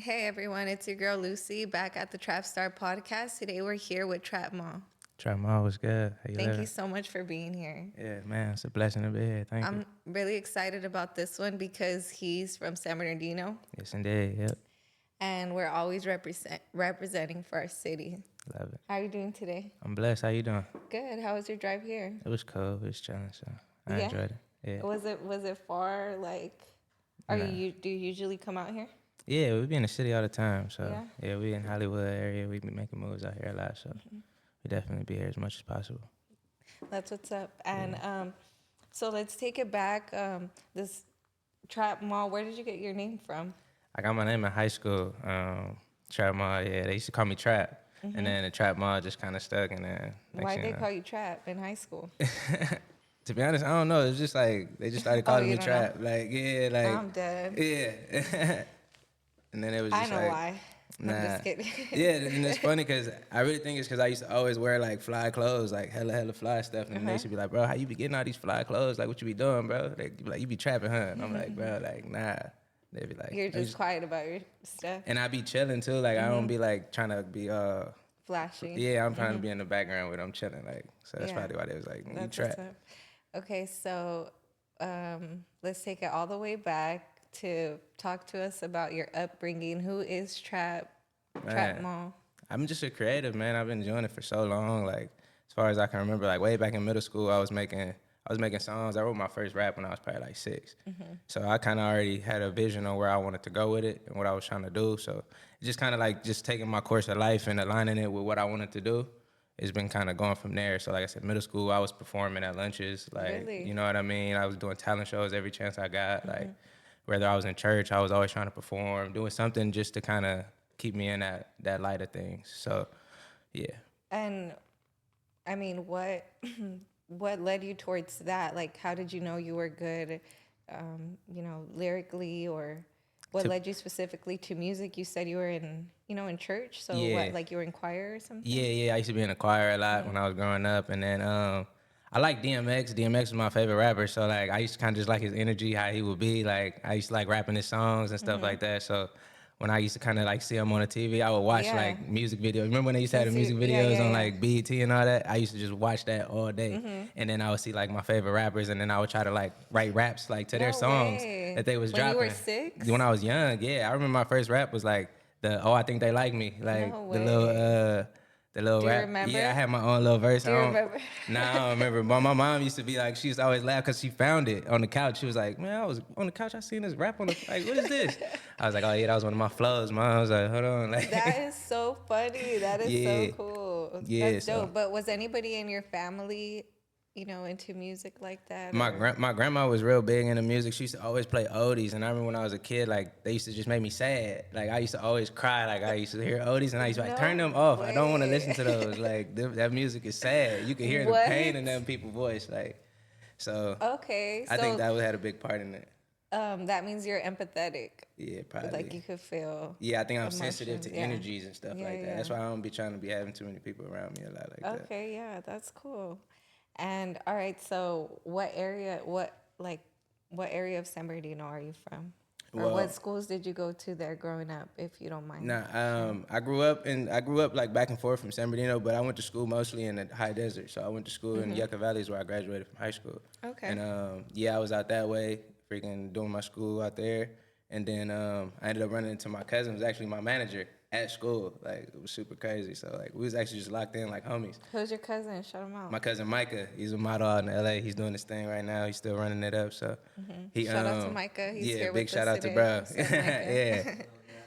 Hey everyone, it's your girl Lucy back at the Trapstarr podcast. Today we're here with Trap Mall. Trap was good. How you Thank you living? so much for being here. Yeah, man, it's a blessing to be here. Thank you. I'm really excited about this one because he's from San Bernardino Yes, indeed. Yep, and we're always representing for our city. love it. How are you doing today? I'm blessed. How you doing? Good. How was your drive here? It was cool. It was chilling, so I Yeah. enjoyed it. Yeah. Was it far? Like, Nah. do you usually come out here? Yeah, we be in the city all the time. So Yeah. we in Hollywood area. We be making moves out here a lot. So we definitely be here as much as possible. That's what's up. And so let's take it back. This Trap Mall. Where did you get your name from? I got my name in high school. Trap Mall. Yeah, they used to call me Trap, and then the Trap Mall just kind of stuck. And then Why'd they call you Trap in high school? to be honest, I don't know. It's just like they just started Oh, calling you me don't Trap. Like yeah, like I'm dead. yeah. And then it was I just know like, why. nah. I'm just kidding. Yeah, and it's funny because I really think it's because I used to always wear like fly clothes, like hella fly stuff. And they used to be like, bro, how you be getting all these fly clothes? Like, what you be doing, bro? They be like, you be trapping, huh? And I'm like, bro, like, nah. They be like, You're just quiet about your stuff. and I be chilling too. Like, I don't be like trying to be, Flashy. yeah, I'm trying to be in the background with them chilling. Like, so that's Yeah. probably why they was like, you That's trap. what's up. Okay, so let's take it all the way back to talk to us about your upbringing. Who is Trap Man. Mall? I'm just a creative, man. I've been doing it for so long. Like, as far as I can remember, like way back in middle school, I was making songs. I wrote my first rap when I was probably like 6. So I kind of already had a vision on where I wanted to go with it and what I was trying to do. So it's just kind of like just taking my course of life and aligning it with what I wanted to do. It's been kind of going from there. So like I said, middle school, I was performing at lunches. Like, Really? you know what I mean? I was doing talent shows every chance I got. Like, whether I was in church, I was always trying to perform, doing something just to kind of keep me in that light of things. So, yeah. And I mean, what what led you towards that? Like, how did you know you were good, lyrically, or what led you specifically to music? You said you were in church. So Yeah. what, like you were in choir or something? Yeah. I used to be in the choir a lot when I was growing up, and then I like DMX. DMX was my favorite rapper, so like I used to kind of just like his energy, how he would be. Like I used to like rapping his songs and stuff like that. So when I used to kind of like see him on the TV, I would watch Yeah. like music videos. Remember when they used to have the music Yeah, videos yeah, on yeah. like BET and all that? I used to just watch that all day, and then I would see like my favorite rappers, and then I would try to like write raps like to their No songs way. that they was When you dropping. were 6? When I was young, yeah, I remember my first rap was like I think they like me, like No the little Do you rap. remember? Yeah, I had my own little verse. Do you remember? Nah, I don't remember. But my mom used to be like, she used to always laugh because she found it on the couch. She was like, man, I was on the couch. I seen this rap on the, like, what is this? I was like, oh, yeah, that was one of my flows, mom. I was like, hold on. Like, That is so funny. That is Yeah. so cool. Yeah, That's so- dope. But was anybody in your family, into music like that? My or- my grandma was real big into music. She used to always play oldies, and I remember when I was a kid, like they used to just make me sad. Like I used to always cry. Like I used to hear oldies, and I used to like No turn them off. I don't want to way. listen to those. Like that music is sad. You can hear the What? pain in them people's voice. Like so, Okay, so I think that would had a big part in it. that means you're empathetic. Yeah, probably. Like you could feel. Yeah, I think I'm sensitive to emotions, yeah. energies and stuff Yeah, like that. yeah. That's why I don't be trying to be having too many people around me a lot like that. Okay, yeah, that's cool. And all right, so what area of San Bernardino are you from? Or Well- what schools did you go to there growing up, if you don't mind? Nah, I grew up like back and forth from San Bernardino, but I went to school mostly in the high desert. So I went to school in Yucca Valley, is where I graduated from high school. Okay. And yeah, I was out that way, freaking doing my school out there. And then I ended up running into my cousin, who was actually my manager at school. Like it was super crazy. So like we was actually just locked in like homies. Who's your cousin? Shout him out. My cousin Micah, he's a model out in LA. He's doing this thing right now. He's still running it up. So he Shout out to Micah. He's yeah, here big with shout us out to today. bro. What's up, Micah? Yeah,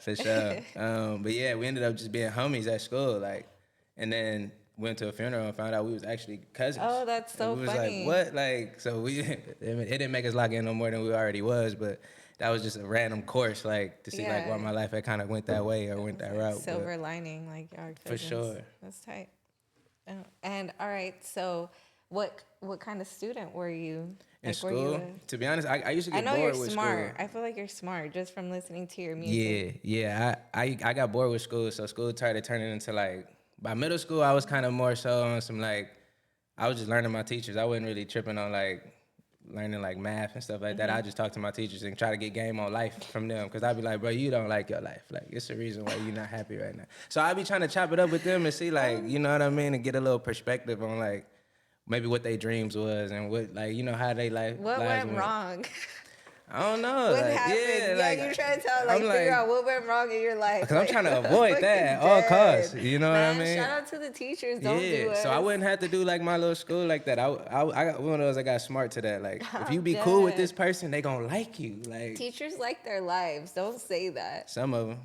for sure. But yeah, we ended up just being homies at school, like, and then went to a funeral and found out we was actually cousins. Oh, that's so and we funny. was like, what? Like, so we it didn't make us lock in no more than we already was, but that was just a random course, like to see like Yeah. why my life had kind of went that way or went that route. but- Silver lining, like our For cousins. sure. That's tight. Oh, and all right, so what kind of student were you? In Like, were you school, to be honest, I used to I get know bored you're with smart. school. I feel like you're smart just from listening to your music. Yeah. I got bored with school, so school started turning into like by middle school I was kind of more so on some like I was just learning my teachers. I wasn't really tripping on like learning like math and stuff like that, I just talk to my teachers and try to get game on life from them. Cause I'd be like, bro, you don't like your life. Like, it's the reason why you're not happy right now. So I be trying to chop it up with them and see like, you know what I mean? And get a little perspective on like, maybe what their dreams was and what, like, you know, how they like. What lives went wrong? I don't know. What like, happened? Yeah, like, you're trying to tell, I'm figure out what went wrong in your life. Because I'm trying to avoid that at all costs. You know what I mean? Shout out to the teachers. Don't do Yeah, us. so I wouldn't have to do like my little school like that. I got one of those. I got smart to that. Like, if you be cool with this person, they gonna like you. Like, teachers like their lives. Don't say that. Some of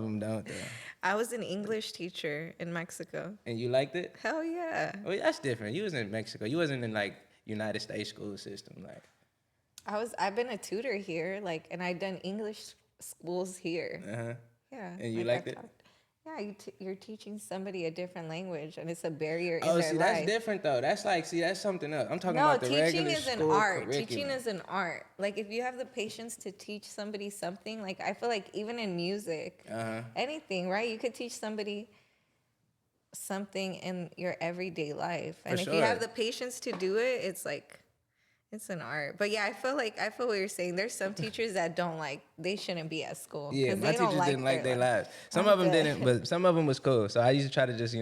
them don't. Though. I was an English teacher in Mexico. And you liked it? Hell yeah. Oh, that's different. You was in Mexico. You wasn't in like United States school system. Like, I've been a tutor here, like, and I've done English schools here. Yeah. And you liked it? Yeah, you're teaching somebody a different language, and it's a barrier in their life. That's different though. That's like, that's something else. I'm talking about the regular school teaching is an art. curriculum. Teaching is an art. Like, if you have the patience to teach somebody something, like, I feel like even in music, anything, right? You could teach somebody something in your everyday life, and if you have the patience to do it, it's like, it's an art. But yeah, I feel what you're saying. There's some teachers that they shouldn't be at school. Yeah, my teachers didn't like their lives. Some I'm of them dead. didn't, but some of them was cool. So I used to try to just,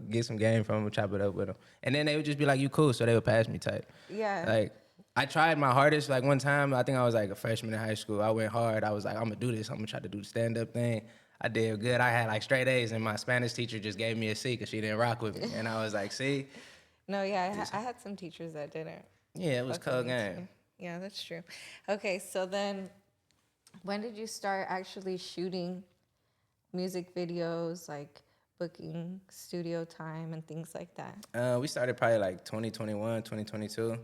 get some game from them, chop it up with them. And then they would just be like, you cool, so they would pass me type. Yeah. Like, I tried my hardest. Like, one time, I think I was like a freshman in high school. I went hard. I was like, I'm going to do this. I'm going to try to do the stand-up thing. I did good. I had like straight A's, and my Spanish teacher just gave me a C because she didn't rock with me. And I was like, see? No, yeah, I had some teachers that didn't. Yeah, it was cold game. Yeah, that's true. Okay, so then when did you start actually shooting music videos, like booking studio time and things like that? We started probably like 2021, 2022.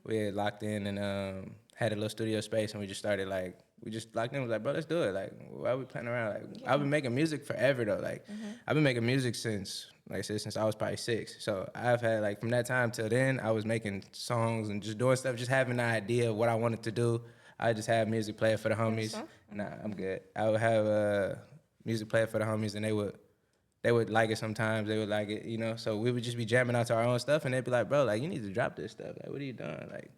We had locked in and had a little studio space, and we just started like, we just locked in. Was like, bro, let's do it. Like, why are we playing around? Like, I've been making music forever though. Like, I've been making music since, like I said, since I was probably 6. So I've had like from that time till then, I was making songs and just doing stuff, just having an idea of what I wanted to do. I just have music play for the homies. Nah, I'm good. I would have music play for the homies, and they would like it sometimes. They would like it, So we would just be jamming out to our own stuff, and they'd be like, bro, like, you need to drop this stuff. Like, what are you doing? Like,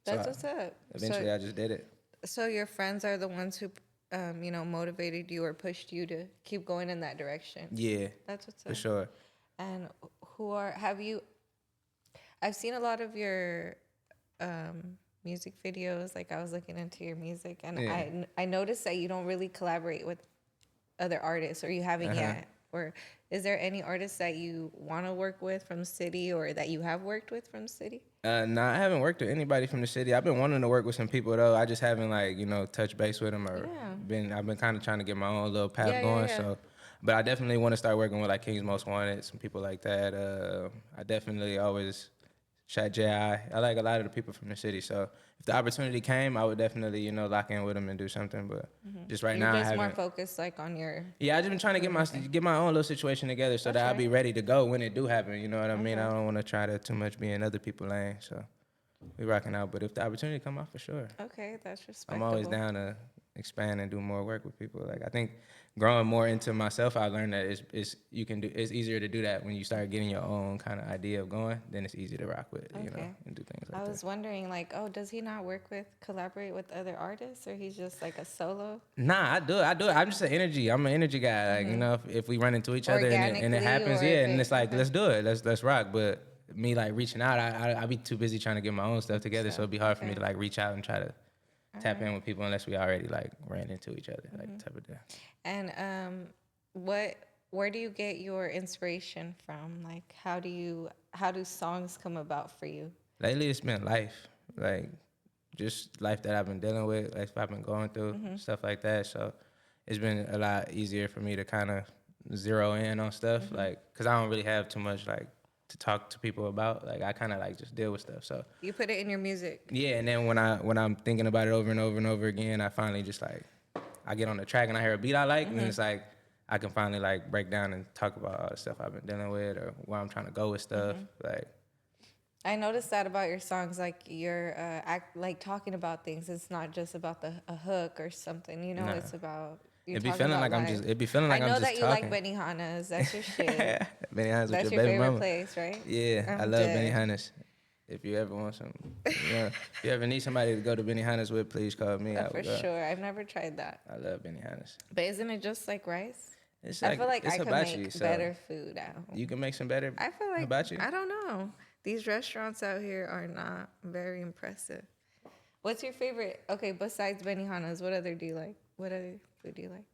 that's what's up. Eventually, I just did it. So your friends are the ones who, motivated you or pushed you to keep going in that direction. Yeah, that's what's up. For sure. And I've seen a lot of your music videos. Like, I was looking into your music, and I noticed that you don't really collaborate with other artists, or you haven't yet. Or is there any artists that you want to work with from the city, or that you have worked with from the city? No, I haven't worked with anybody from the city. I've been wanting to work with some people though. I just haven't touched base with them or I've been kind of trying to get my own little path going. So, but I definitely want to start working with like King's Most Wanted, some people like that. I definitely always shot J.I. I like a lot of the people from the city. So if the opportunity came, I would definitely, lock in with them and do something. But just right now, I haven't. You're just more focused like on your. Yeah, I just been trying to get my own little situation together so that I'll be ready to go when it do happen. You know what I mean? I don't want to try to too much be in other people's lane. So we rocking out. But if the opportunity come out, for sure. Okay, that's respectable. I'm always down to expand and do more work with people. Like, I think growing more into myself, I learned that it's easier to do that when you start getting your own kind of idea of going. Then it's easy to rock with, and do things like that. I was wondering, like, does he not collaborate with other artists, or he's just like a solo? Nah, I do it. I'm just an energy. I'm an energy guy. Like, if we run into each other and it happens, and it's like, let's do it. Let's rock. But me like reaching out, I be too busy trying to get my own stuff together, so it'd be hard for me to like reach out and try to tap in with people unless we already like ran into each other, like type of thing. And where do you get your inspiration from? Like, how do songs come about for you? Lately, it's been life, like just life that I've been dealing with, life I've been going through, stuff like that. So it's been a lot easier for me to kind of zero in on stuff, like, cause I don't really have too much like to talk to people about. Like, I kind of like just deal with stuff. So you put it in your music. Yeah, and then when I'm thinking about it over and over and over again, I finally just like, I get on the track and I hear a beat I like, and then it's like I can finally like break down and talk about all the stuff I've been dealing with or where I'm trying to go with stuff. Like, I noticed that about your songs. Like, you're talking about things. It's not just about a hook or something. It's about. It be feeling like I'm just talking. I know that you like Benihana's. That's your shit. Benihana's That's with your your baby favorite mama. place, right? Yeah, I love Benihana's. if you ever want some, if you ever need somebody to go to Benihana's with, please call me. I For would go. Sure. I've never tried that. I love Benihana's. But isn't it just like rice? It's I feel like it's I could hibachi, make so better food at home. you can make some better I feel like hibachi? I don't know. These restaurants out here are not very impressive. What's your favorite? Okay, besides Benihana's, what other do you like? What other food do you like?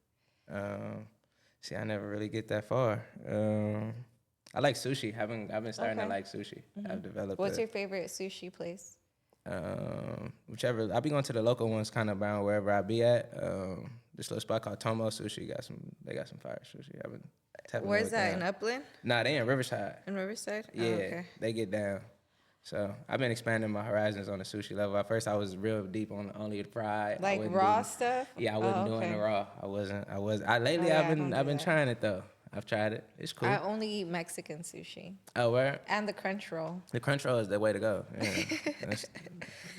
See, I never really get that far. I like sushi. I've been starting to like sushi. I've developed. What's your favorite sushi place? Whichever. I be going to the local ones, kind of bound wherever I be at. This little spot called Tomo Sushi They got some fire sushi. I've been tapping. Where's that, in Upland? Nah, they in Riverside. In Riverside? Yeah, Oh, okay. they get down. So I've been expanding my horizons on the sushi level. At first, I was real deep on only the fried. Like raw stuff? Yeah, I wasn't doing the raw. Lately, yeah, I've been trying it though. I've tried it. It's cool. I only eat Mexican sushi. Oh, where? And the crunch roll. The crunch roll is the way to go. Yeah.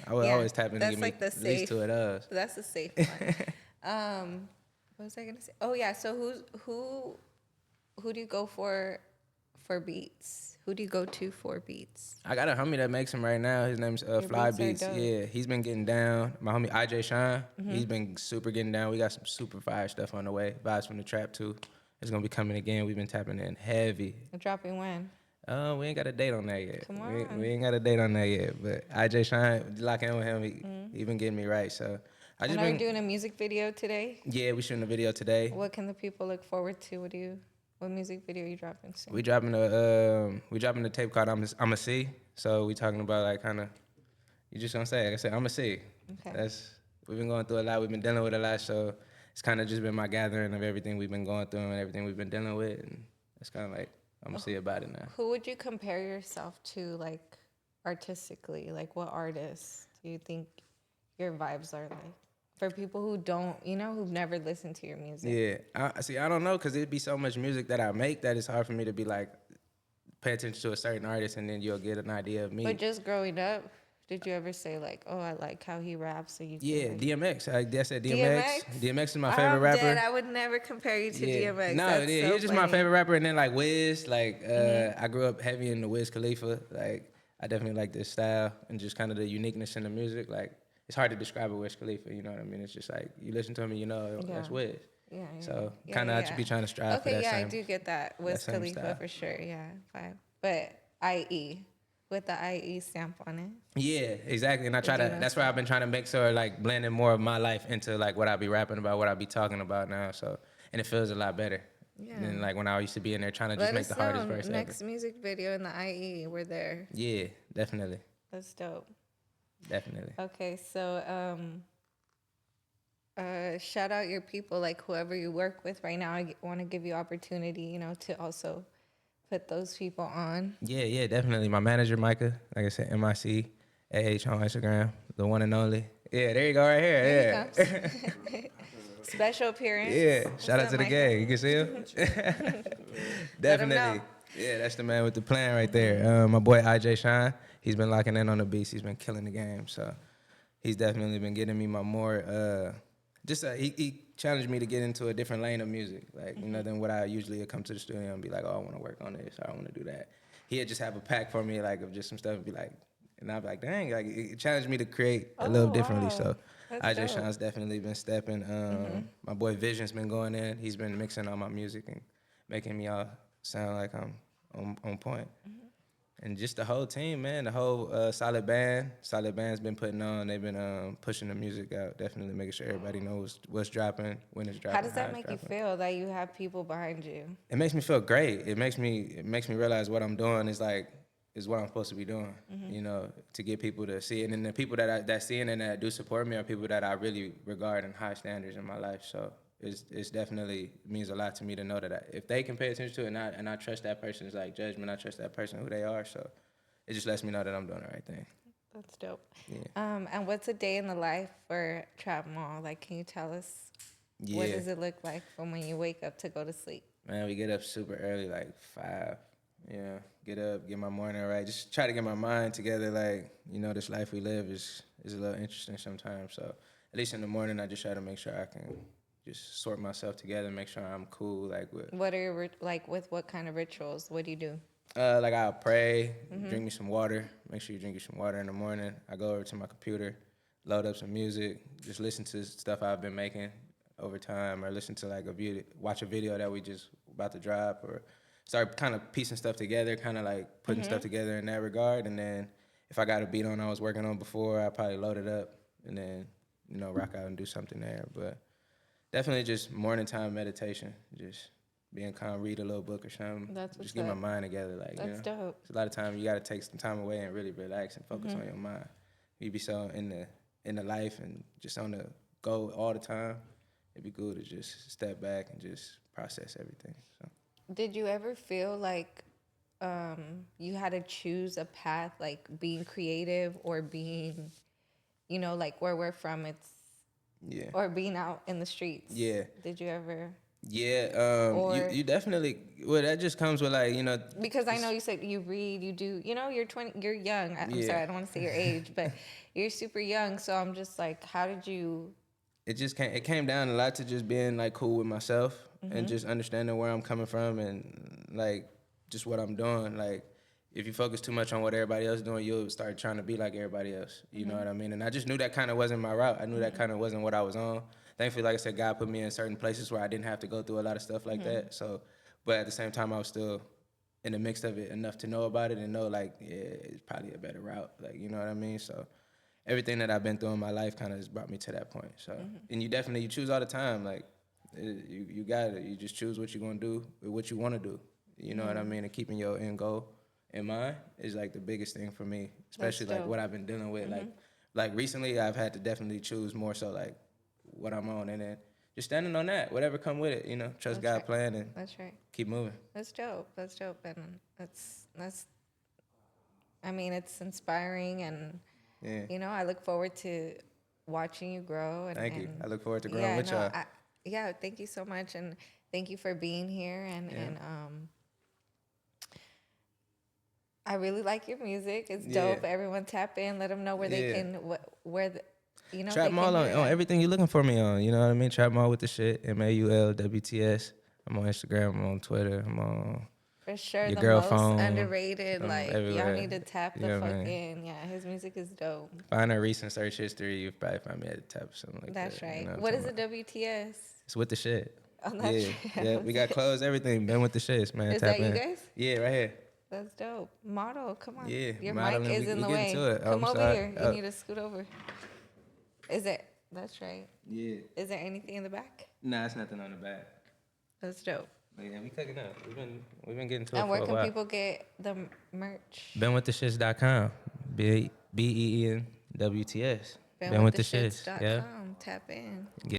I would always tap in to give like me at least 2 of those. That's the safe one. What was I gonna say? Oh yeah. So who do you go for beats? Who do you go to for beats? I got a homie that makes them right now. His name's Fly Beats. Yeah, he's been getting down. My homie IJ Shine, he's been super getting down. We got some super fire stuff on the way. Vibes from the trap too. It's gonna be coming again. We've been tapping in heavy. Dropping when? We ain't got a date on that yet. Come on. We ain't got a date on that yet. But IJ Shine, lock in with him. He been getting me right. So I just been doing a music video today. Yeah, we shooting a video today. What can the people look forward to? What music video are you dropping soon? We dropping a tape called I'm a C. So we talking about like kind of, you just gonna say, like I said, I'm a C. Okay. We've been going through a lot. We've been dealing with a lot. So it's kind of just been my gathering of everything we've been going through and everything we've been dealing with. And it's kind of like, I'm gonna see about it now. Who would you compare yourself to, like, artistically? Like, what artists do you think your vibes are like? For people who don't, who've never listened to your music. Yeah, I don't know, because it'd be so much music that I make that it's hard for me to be like, pay attention to a certain artist and then you'll get an idea of me. But just growing up, did you ever say like, oh, I like how he raps? So you DMX. I said DMX. DMX is my favorite rapper. Dead. I would never compare you to DMX. No, he's just my favorite rapper. And then like Wiz, like I grew up heavy in the Wiz Khalifa. Like I definitely like this style and just kind of the uniqueness in the music. Like it's hard to describe a Wiz Khalifa. You know what I mean? It's just like you listen to him and that's Wiz. Yeah. So kind of I should be trying to strive for that. Okay, I do get that. Wiz Khalifa style. For sure. Yeah, fine. But IE. With the IE stamp on it. Yeah, exactly. And I try to, that's why I've been trying to make sure like blending more of my life into like what I be rapping about, what I be talking about now. So, and it feels a lot better than like when I used to be in there trying to just make the hardest verse ever. Next music video in the IE, we're there. Yeah, definitely. That's dope. Definitely. Okay, so shout out your people, like whoever you work with right now. I want to give you opportunity, to also put those people on. Yeah, definitely. My manager, Micah, like I said, MIC, AH on Instagram, the one and only. Yeah, there you go right here. There Special appearance. Yeah, shout out to the gang. You can see him? Definitely. Yeah, that's the man with the plan right there. My boy IJ Shine, he's been locking in on the beats. He's been killing the game. So he's definitely been getting me my more, he challenged me to get into a different lane of music, like, than what I usually come to the studio and be like, oh, I want to work on this, or I want to do that. He'd just have a pack for me, like, of just some stuff and be like, and I'd be like, dang, like, it challenged me to create a little differently. So IJ Shine's definitely been stepping. My boy Vision's been going in. He's been mixing all my music and making me all sound like I'm on point. And just the whole team, man, the whole Solid Band's been putting on. They've been pushing the music out, definitely making sure everybody knows what's dropping, when it's dropping. How does that make you feel that you have people behind you? It makes me feel great. It makes me realize what I'm doing is what I'm supposed to be doing, to get people to see it. And the people that see it and that do support me are people that I really regard in high standards in my life. So it's definitely means a lot to me to know that if they can pay attention to it and I trust that person's like judgment, I trust that person who they are. So it just lets me know that I'm doing the right thing. That's dope. Yeah. And what's a day in the life for Trap Mall? Like, can you tell us what does it look like from when you wake up to go to sleep? Man, we get up super early, like 5. Yeah, get up, get my morning right. Just try to get my mind together. Like, this life we live is a little interesting sometimes. So at least in the morning, I just try to make sure I can just sort myself together, make sure I'm cool. Like, what are your with what kind of rituals? What do you do? Like I'll pray, drink me some water. Make sure you drink you some water in the morning. I go over to my computer, load up some music, just listen to stuff I've been making over time, or listen to like watch a video that we just about to drop, or start kind of piecing stuff together, kind of like putting stuff together in that regard. And then if I got a beat on I was working on before, I probably load it up and then rock out and do something there. But definitely just morning time meditation, just being calm, read a little book or something. That's what's just get my up. mind together. Like, That's dope. So a lot of times you got to take some time away and really relax and focus on your mind. You be so in the life and just on the go all the time. It'd be good to just step back and just process everything. So. Did you ever feel like you had to choose a path, like being creative or being, like where we're from, or being out in the streets? Yeah. Did you ever? Yeah, you definitely. Well, that just comes with like Because I know you said you read, you do. You're 20. You're young. I'm sorry, I don't want to say your age, but you're super young. So I'm just like, how did you? It came down a lot to just being like cool with myself and just understanding where I'm coming from and like just what I'm doing. Like if you focus too much on what everybody else is doing, you'll start trying to be like everybody else. You know what I mean? And I just knew that kind of wasn't my route. I knew that kind of wasn't what I was on. Thankfully, like I said, God put me in certain places where I didn't have to go through a lot of stuff like that. So, but at the same time, I was still in the mix of it enough to know about it and know like, yeah, it's probably a better route. Like, you know what I mean? So everything that I've been through in my life kind of has brought me to that point. So, and you choose all the time. Like, you got it. You just choose what you're going to do with what you want to do. You know what I mean? And keeping your end goal in mind is like the biggest thing for me, especially like what I've been dealing with. Like recently I've had to definitely choose more so like what I'm on and then just standing on that, whatever come with it, trust God's plan and keep moving. That's dope. That's dope. And that's I mean, it's inspiring and I look forward to watching you grow. Thank you. I look forward to growing with y'all. Thank you so much. And thank you for being here. And I really like your music. It's dope. Everyone tap in. Let them know where they can, Trap Mall on everything you're looking for me on. You know what I mean? Trap Mall with the shit. MAULWTS. I'm on Instagram. I'm on Twitter. I'm on for sure your the girl most phone. underrated. Like everywhere. y'all need to tap the fuck in. Yeah, his music is dope. Find a recent search history. You probably find me at the top or something like That's that. right. You know what is a WTS? It's with the shit. Oh, that's yeah. We got clothes, everything. Been with the shits, man. Is tap that in. you guys? Yeah, right here. That's dope. Model, come on. Yeah, your modeling, mic is in the way. Come over here. You need to scoot over. That's right. Yeah. Is there anything in the back? Nah, it's nothing on the back. That's dope. Yeah, we cooking up. We've been getting to it. And where for a can while. people get the merch? BeenWithTheShits.com. BeenWTS. BeenWithTheShits.com. Yeah. Tap in.